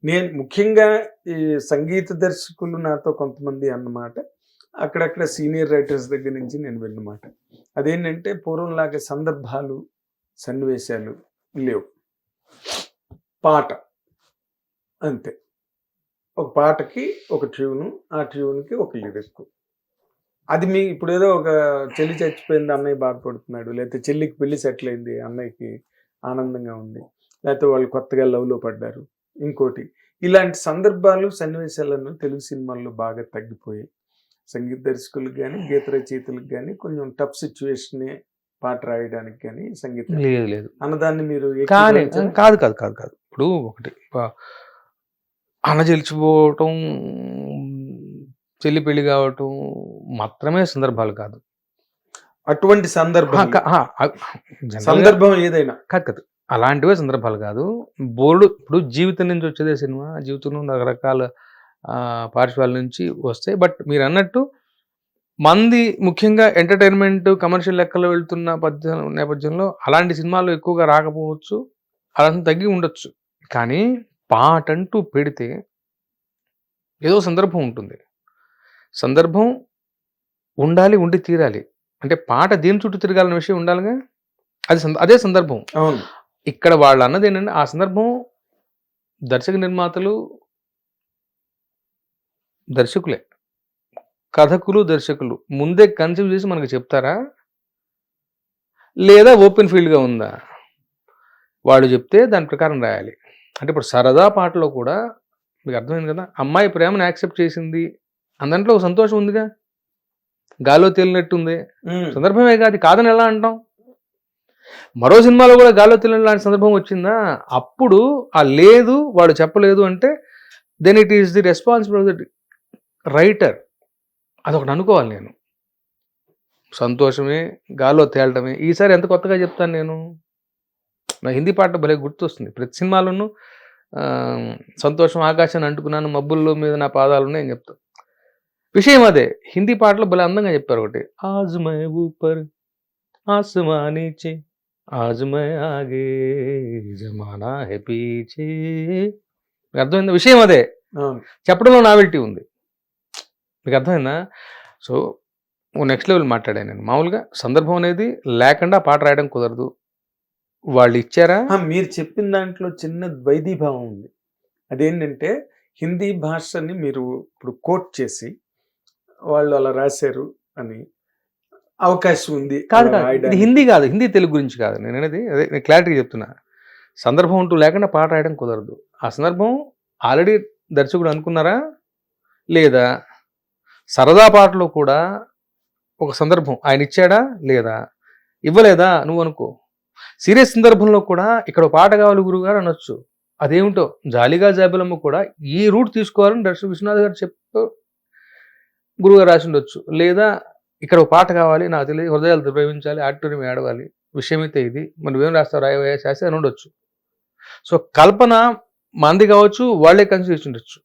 నేను ముఖ్యంగా ఈ సంగీత దర్శకులు నాతో కొంతమంది అన్నమాట. అక్కడక్కడ సీనియర్ రైటర్స్ దగ్గర నుంచి నేను విన్నమాట. అదేంటంటే పూర్వంలాగా సందర్భాలు, సన్నివేశాలు లేవు. పాట అంతే. ఒక పాటకి ఒక ట్యూను, ఆ ట్యూన్‌కి ఒక లిరిక్కు. అది ఇప్పుడేదో ఒక చెల్లి చచ్చిపోయింది, అన్నయ్య బాధపడుతున్నాడు. లేతే చెల్లికి పెళ్లి సెటిల్ అయింది, అన్నయ్యకి ఆనందంగా ఉంది. లేతే వాళ్ళు కొత్తగా లవ్‌లో పడ్డారు. ఇంకోటి ఇలాంటి సందర్భాలు, సన్నివేశాలను తెలుగు సినిమాల్లో బాగా తగ్గిపోయాయి. సంగీత దర్శకులకు గాని, గీత రచయితలకు గాని కొంచెం టఫ్ సిట్యుయేషనే పాట రాయడానికి గాని సంగీతం లేదు లేదు అన్నదాన్ని మీరు కానీ ఏకీభవించారా? కాదు కాదు కాదు కాదు ఇప్పుడు ఒకటి అన్న చెలిచిపోవటం, చెల్లి పెళ్లి కావటం మాత్రమే సందర్భాలు కాదు. అటువంటి సందర్భం సందర్భం ఏదైనా కాదు కాదు అలాంటివే సందర్భాలు కాదు. బోర్డు ఇప్పుడు జీవితం నుంచి వచ్చేదే సినిమా. జీవితంలో రకరకాల పార్శ్వాల నుంచి వస్తాయి. బట్ మీరు అన్నట్టు మంది ముఖ్యంగా ఎంటర్టైన్మెంట్ కమర్షియల్ లెక్కలో వెళ్తున్న నేపథ్యంలో అలాంటి సినిమాలు ఎక్కువగా రాకపోవచ్చు, అదంతా తగ్గి ఉండొచ్చు. కానీ పాట అంటూ పెడితే ఏదో సందర్భం ఉంటుంది. సందర్భం ఉండాలి, ఉండి తీరాలి. అంటే పాట దేని చుట్టూ తిరగాలన్న విషయం ఉండాలిగా. అదే సందర్భం. అవును. ఇక్కడ వాళ్ళు అన్నది ఏంటంటే ఆ సందర్భం దర్శక నిర్మాతలు, దర్శకులే, కథకులు, దర్శకులు ముందే కన్సీవ్ చేసి మనకు చెప్తారా, లేదా ఓపెన్ ఫీల్డ్గా ఉందా? వాళ్ళు చెప్తే దాని ప్రకారం రాయాలి. అంటే ఇప్పుడు సరదా పాటలో కూడా మీకు అర్థమైంది కదా, అమ్మాయి ప్రేమను యాక్సెప్ట్ చేసింది అందంట్లో ఒక సంతోషం ఉందిగా, గాల్లో తేలినట్టుంది. సందర్భమే కాదు, కాదని ఎలా అంటాం? మరో సినిమాలో కూడా గాల్లో తేలిన లాంటి సందర్భం వచ్చిందా? అప్పుడు ఆ లేదు వాడు చెప్పలేదు అంటే then it is the responsibility of the writer. అదొకటి అనుకోవాలి నేను. సంతోషమే, గాల్లో తేలటమే. ఈసారి ఎంత కొత్తగా చెప్తాను నేను. నా హిందీ పాట భలే గుర్తొస్తుంది. ప్రతి సినిమాలోనూ సంతోషం ఆకాశాన్ని అంటుకున్నాను, మబ్బుల్లో మీద నా పాదాలు ఉన్నాయని చెప్తాను. విషయం అదే. హిందీ పాటలో భలే అందంగా చెప్పారు ఒకటి, ఆజ్ మై ఊపర్ ఆసమా నీచే ఆజ్ మై ఆగే జమానా హై పీచే. అర్థమైందా? విషయం అదే. చెప్పడంలో నావెల్టీ ఉంది. మీకు అర్థమైందా? సో నెక్స్ట్ లెవెల్ మాట్లాడాను నేను. మామూలుగా సందర్భం అనేది లేకుండా పాట రాయడం కుదరదు. వాళ్ళు ఇచ్చారా? మీరు చెప్పిన దాంట్లో చిన్న ద్వైధీభావం ఉంది. అదేంటంటే హిందీ భాషని మీరు ఇప్పుడు కోట్ చేసి వాళ్ళు అలా రాశారు అని అవకాశం ఉంది. కాదు కాదు, ఇది హిందీ కాదు, హిందీ తెలుగు గురించి కాదు నేను అనేది. అదే నేను క్లారిటీగా చెప్తున్నా. సందర్భం అంటూ లేకుండా పాట రాయడం కుదరదు. ఆ సందర్భం ఆల్రెడీ దర్శకుడు అనుకున్నారా లేదా? సరదా పాటలో కూడా ఒక సందర్భం ఆయన ఇచ్చాడా లేదా? ఇవ్వలేదా నువ్వు అనుకో. సీరియస్ సందర్భంలో కూడా ఇక్కడ పాట కావాలి గురువుగారు అనొచ్చు. అదేమిటో జాలిగా జాబిలమ్మ కూడా ఈ రూట్ తీసుకోవాలని దర్శకుడు విశ్వనాథ్ గారు చెప్పు గురువుగారు రాసి ఉండొచ్చు. లేదా ఇక్కడ ఒక పాట కావాలి, నాకు తెలియదు, హృదయాలతో ప్రేమించాలి, ఆడిటోరియం ఏడవాలి, విషయం అయితే ఇది, మనం ఏం రాస్తావు రాయవయ్యా శాస్త్రి అని ఉండొచ్చు. సో కల్పన మంది కావచ్చు, వాళ్ళే కన్సిడర్ ఉండొచ్చు.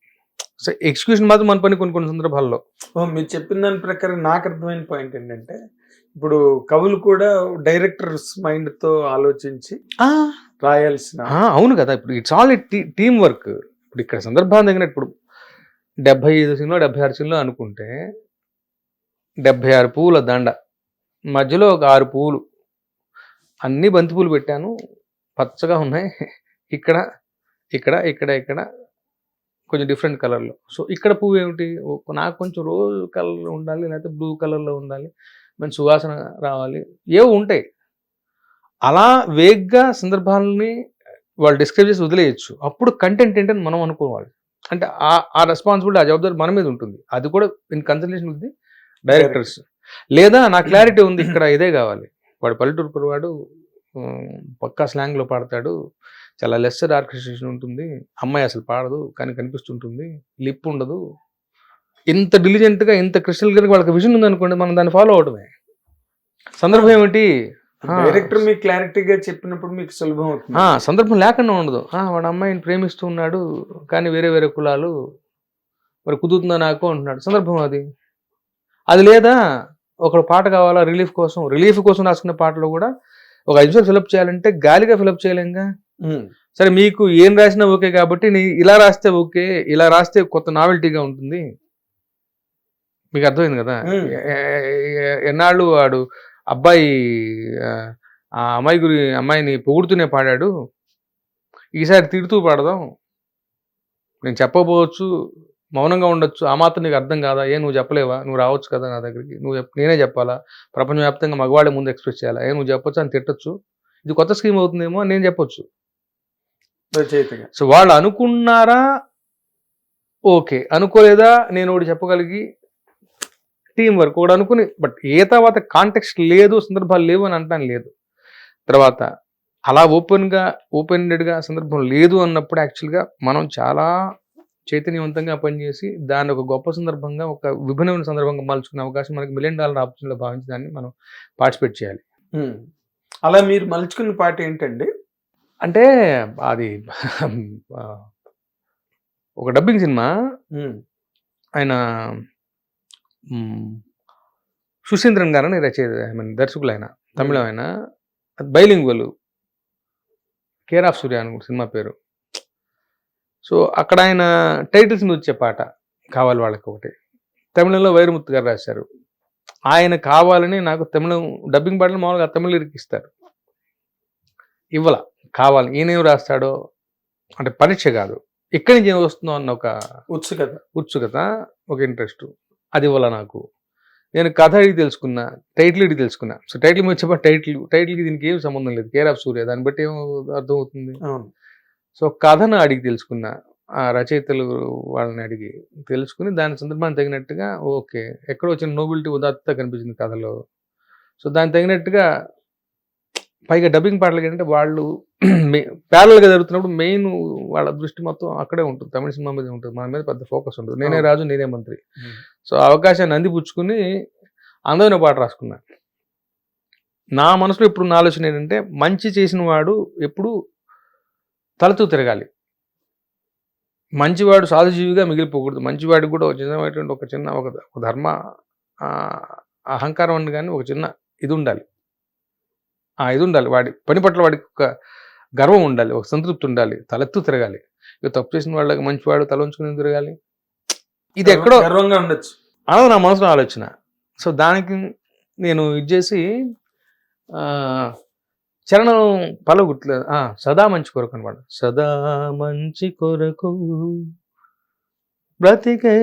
సో ఎగ్జిక్యూషన్ మాత్రం మన పని కొన్ని సందర్భాల్లో. మీరు చెప్పిన దాని ప్రకారం నాకు అర్థమైన పాయింట్ ఏంటంటే ఇప్పుడు కవులు కూడా డైరెక్టర్స్ మైండ్ తో ఆలోచించి రాయాల్సిన. అవును కదా, ఇప్పుడు ఇట్స్ ఆల్ టీమ్ వర్క్. ఇప్పుడు ఇక్కడ సందర్భాన్ని తగినట్టు ఇప్పుడు 75 సినిమా 76 సినిమా అనుకుంటే 76 పువ్వుల దండ, మధ్యలో ఒక 6 పువ్వులు, అన్ని బంతి పూలు పెట్టాను, పచ్చగా ఉన్నాయి. ఇక్కడ ఇక్కడ ఇక్కడ ఇక్కడ కొంచెం డిఫరెంట్ కలర్లో. సో ఇక్కడ పువ్వు ఏమిటి, నాకు కొంచెం రోజ్ కలర్ ఉండాలి, లేకపోతే బ్లూ కలర్లో ఉండాలి, మంచి సువాసన రావాలి, ఏవో ఉంటాయి. అలా వేగ్గా సందర్భాలని వాళ్ళు డిస్క్రైబ్ చేసి వదిలేయచ్చు. అప్పుడు కంటెంట్ ఏంటని మనం అనుకోవాలి. అంటే ఆ రెస్పాన్సిబిలిటీ, ఆ జవాబుదారి మన మీద ఉంటుంది. అది కూడా in consultation with the directors. లేదా నా క్లారిటీ ఉంది, ఇక్కడ ఇదే కావాలి, వాడు పల్లెటూరు కురవాడు, పక్కా స్లాంగ్లో పాడతాడు, చాలా లెస్సర్ ఆర్కెస్ట్రేషన్ ఉంటుంది, అమ్మాయి అసలు పాడదు కానీ కనిపిస్తుంటుంది, లిప్ ఉండదు, ఇంత డిలిజెంట్గా ఇంత క్రిస్టల్ క్లియర్గా వాళ్ళకి విజన్ ఉందనుకోండి, మనం దాన్ని ఫాలో అవడమే. సందర్భం ఏమిటి, డైరెక్టర్ మీకు క్లారిటీగా చెప్పినప్పుడు మీకు సులభం అవుతుంది. సందర్భం లేకుండా ఉండదు. వాడు అమ్మాయిని ప్రేమిస్తూ ఉన్నాడు కానీ వేరే వేరే కులాలు, మరి కుదురుతుందా నాకు అంటున్నాడు, సందర్భం అది లేదా ఒక పాట కావాలా రిలీఫ్ కోసం రాసుకున్న పాటలో కూడా ఒక 5 నిమిషాలు ఫిలప్ చేయాలంటే గాలిగా ఫిలప్ చేయలేంగా. సరే మీకు ఏం రాసినా ఓకే కాబట్టి ఇలా రాస్తే ఓకే, ఇలా రాస్తే కొత్త నావెల్టీగా ఉంటుంది. మీకు అర్థమైంది కదా. ఎన్నాళ్ళు వాడు అబ్బాయి ఆ అమ్మాయిని పొగుడుతూనే పాడాడు, ఈసారి తిడుతూ పాడదాం. నేను చెప్పకపోవచ్చు, మౌనంగా ఉండొచ్చు, ఆ మాత్రం నీకు అర్థం కాదా? నువ్వు చెప్పలేవా? నువ్వు రావచ్చు కదా నా దగ్గరికి, నేనే చెప్పాలా? ప్రపంచవ్యాప్తంగా మగవాళ్ళ ముందు ఎక్స్ప్రెస్ చేయాలా? నువ్వు చెప్పొచ్చు అని తిట్టొచ్చు. ఇది కొత్త స్కీమ్ అవుతుందేమో అని నేను చెప్పొచ్చు. సో వాళ్ళు అనుకున్నారా ఓకే, అనుకోలేదా నేను ఒకటి చెప్పగలిగి టీం వర్క్ ఒకటి అనుకుని, బట్ ఏ తర్వాత కాంటెక్స్ట్ లేదు, సందర్భాలు లేవు అని అంటాను లేదు. తర్వాత అలా ఓపెన్గా సందర్భం లేదు అన్నప్పుడు యాక్చువల్గా మనం చాలా చైతన్యవంతంగా పనిచేసి దాన్ని ఒక గొప్ప సందర్భంగా, ఒక విభిన్నమైన సందర్భంగా మలుచుకునే అవకాశం మనకి $1 million ఆపర్చునిటీలో భావించి దాన్ని మనం పార్టిసిపేట్ చేయాలి. అలా మీరు మలుచుకున్న పాట ఏంటండి? అంటే అది ఒక డబ్బింగ్ సినిమా. ఆయన సుశీంద్రన్ గారని దర్శకులు, ఆయన తమిళం, ఆయన బైలింగ్వల్, కేర్ ఆఫ్ సూర్య అని సినిమా పేరు. సో అక్కడ ఆయన టైటిల్స్ మీద వచ్చే పాట కావాలి వాళ్ళకి ఒకటి, తమిళంలో వైరముత్తు గారు రాశారు. ఆయన కావాలని నాకు తమిళం డబ్బింగ్ పాటలు మామూలుగా తమిళ లిరిక్ ఇస్తారు, ఇవ్వాల కావాలి. ఈయనేం రాస్తాడో అంటే పరీక్ష కాదు, ఇక్కడి నుంచి ఏం వస్తుందో అన్న ఒక ఉత్సుకత, ఒక ఇంట్రెస్ట్, అది ఇవ్వాల నాకు. నేను కథ అడిగి తెలుసుకున్నా, టైటిల్ అడిగి తెలుసుకున్నా. సో టైటిల్ మీద చెప్ప టైటిల్కి దీనికి ఏం సంబంధం లేదు, కేర్ ఆఫ్ సూర్య, దాన్ని బట్టి ఏం అర్థం అవుతుంది. సో కథను అడిగి తెలుసుకున్నా, ఆ రచయితలు వాళ్ళని అడిగి తెలుసుకుని దాని సందర్భాన్ని తగినట్టుగా ఓకే, ఎక్కడో వచ్చిన నోబిలిటీ ఉదాత్తత కనిపించింది కథలో. సో దానికి తగినట్టుగా పైగా డబ్బింగ్ పాటలు ఏంటంటే వాళ్ళు ప్యారల్గా జరుగుతున్నప్పుడు మెయిన్ వాళ్ళ దృష్టి మొత్తం అక్కడే ఉంటుంది, తమిళ సినిమా మీద ఉంటుంది, మన మీద పెద్ద ఫోకస్ ఉంటుంది. నేనే రాజు నేనే మంత్రి. సో అవకాశాన్ని అందిపుచ్చుకుని అందమైన పాట రాసుకున్నా. నా మనసులో ఇప్పుడు నా ఆలోచన ఏంటంటే, మంచి చేసిన వాడు ఎప్పుడు తలతూ తిరగాలి, మంచివాడు సాధుజీవిగా మిగిలిపోకూడదు. మంచివాడికి కూడా ఒక చిన్న ఒక ధర్మ అహంకారం అని కానీ ఒక చిన్న ఇది ఉండాలి, ఇది ఉండాలి. వాడి పని పట్ల వాడికి ఒక గర్వం ఉండాలి, ఒక సంతృప్తి ఉండాలి, తలెత్తు తిరగాలి. ఇక తప్పు చేసిన వాళ్ళకి మంచివాడు తల ఉంచుకుని తిరగాలి, ఇది ఎక్కడో గర్వంగా ఉండొచ్చు అన్నది నా మనసులో ఆలోచన. సో దానికి నేను ఇది చేసి చరణం పలువు గుర్తులేదు, సదా మంచి కొరకు అనమాట. సదా మంచి కొరకు బ్రతుకే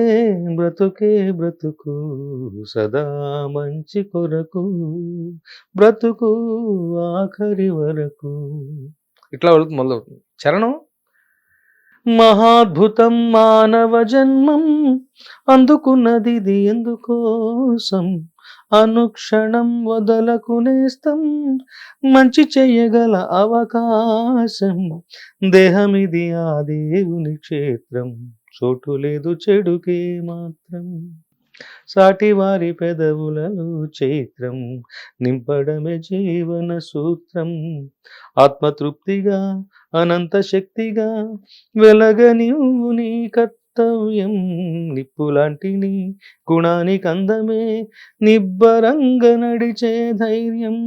బ్రతుకు, సదా మంచి కొరకు బ్రతుకు ఆఖరి వరకు, ఇట్లా వెళుతుంది మొదలవుతుంది చరణం. మహాద్భుతం మానవ జన్మం, అందుకున్నది ఇది ఎందుకోసం, అనుక్షణం వదలకునేస్తం, మంచి చెయ్యగల అవకాశం, దేహమిది ఆ దేవుని క్షేత్రం, చోటు లేదు చెడుకే మాత్రం, సాటి వారి పెదవులలో చైత్రం, నింపడమే జీవన సూత్రం, ఆత్మతృప్తిగా అనంత శక్తిగా వెలగనివ్వు నీ కర్తవ్యం, నిప్పులాంటి నీ గుణానికి అందమే నిబ్బరంగా నడిచే ధైర్యం.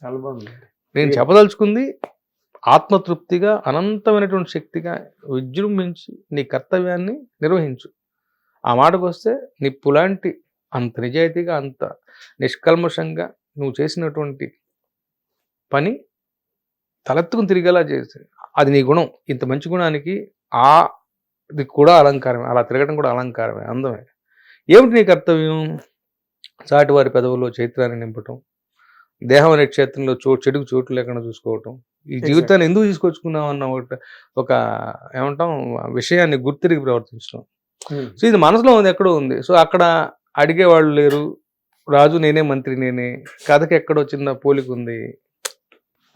చాలా బాగుంది. నేను చెప్పదలుచుకుంది ఆత్మతృప్తిగా అనంతమైనటువంటి శక్తిగా విజృంభించి నీ కర్తవ్యాన్ని నిర్వహించు. ఆ మాటకు వస్తే నిప్పులాంటి అంత నిజాయితీగా అంత నిష్కల్మషంగా నువ్వు చేసినటువంటి పని తలెత్తుకుని తిరిగేలా చేసి, అది నీ గుణం. ఇంత మంచి గుణానికి ఇది కూడా అలంకారమే, అలా తిరగడం కూడా అలంకారమే, అందమే. ఏమిటి నీ కర్తవ్యం? చాటివారి పెదవుల్లో చైత్రాన్ని నింపటం, దేహం అనే క్షేత్రంలో చెడుకు చోటు లేకుండా చూసుకోవటం, ఈ జీవితాన్ని ఎందుకు తీసుకొచ్చుకున్నావు అన్న ఒక ఏమంటాం విషయాన్ని గుర్తిరిగి ప్రవర్తించడం. సో ఇది మనసులో ఉంది, ఎక్కడో ఉంది. సో అక్కడ అడిగేవాళ్ళు లేరు, రాజు నేనే మంత్రి నేనే, కథకి ఎక్కడో చిన్న పోలిక ఉంది.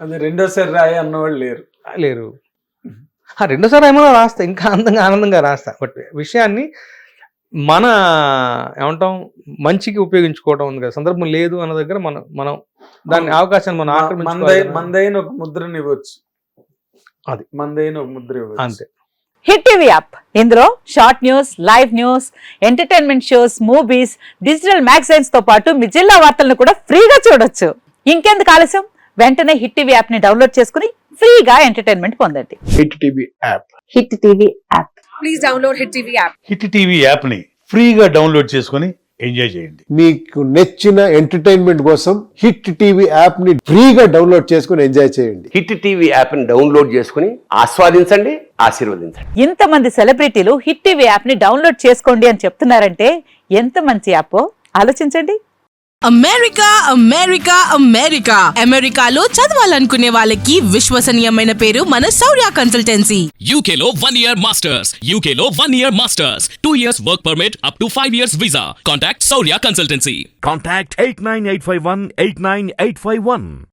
అది రెండోసారి రాయి అన్నవాళ్ళు లేరు. రెండోసారి ఏమో రాస్తా, ఇంకా ఆనందంగా రాస్తా. బట్ విషయాన్ని మన ఏమంటాం మంచికి ఉపయోగించుకోవడం ఉంది కదా, సందర్భం లేదు అన్న దగ్గర మనం దాన్ని అవకాశాన్ని మనం మందైన ఒక ముద్రని ఇవ్వచ్చు, అది మందైన ఒక ముద్ర ఇవ్వచ్చు అంతే. హిట్ టీవీ యాప్, ఇందులో short news, live news, entertainment shows, movies, digital magazines తో పాటు మీ జిల్లా వార్తలను కూడా ఫ్రీగా చూడొచ్చు. ఇంకెందుకు ఆలస్యం, వెంటనే హిట్ టీవీ యాప్ ని డౌన్లోడ్ చేసుకుని ఫ్రీగా ఎంటర్టైన్మెంట్ పొందండి. Hit TV app. Hit TV app. Please download Hit TV app. Hit TV యాప్ని ఫ్రీగా డౌన్లోడ్ చేసుకొని ఎంజాయ్ చేయండి. మీకు నచ్చిన ఎంటర్టైన్మెంట్ కోసం హిట్ టీవీ యాప్ ని ఫ్రీగా డౌన్లోడ్ చేసుకుని ఎంజాయ్ చేయండి. హిట్ టీవీ యాప్ని డౌన్లోడ్ చేసుకుని ఆస్వాదించండి, ఆశీర్వదించండి. ఇంతమంది సెలబ్రిటీలు హిట్ టీవీ యాప్ ని డౌన్లోడ్ చేసుకోండి అని చెప్తున్నారంటే ఎంత మంచి యాప్ ఆలోచించండి. అమెరికా అమెరికా అమెరికా అమెరికాలో చదవాలనుకునే వాళ్ళకి విశ్వసనీయమైన పేరు మన శౌర్య consultancy. UK Law 1 Year Masters. UK Law 1 Year Masters. 2 years work permit up to 5 years visa. Contact Saurya Consultancy. Contact 89851 89851.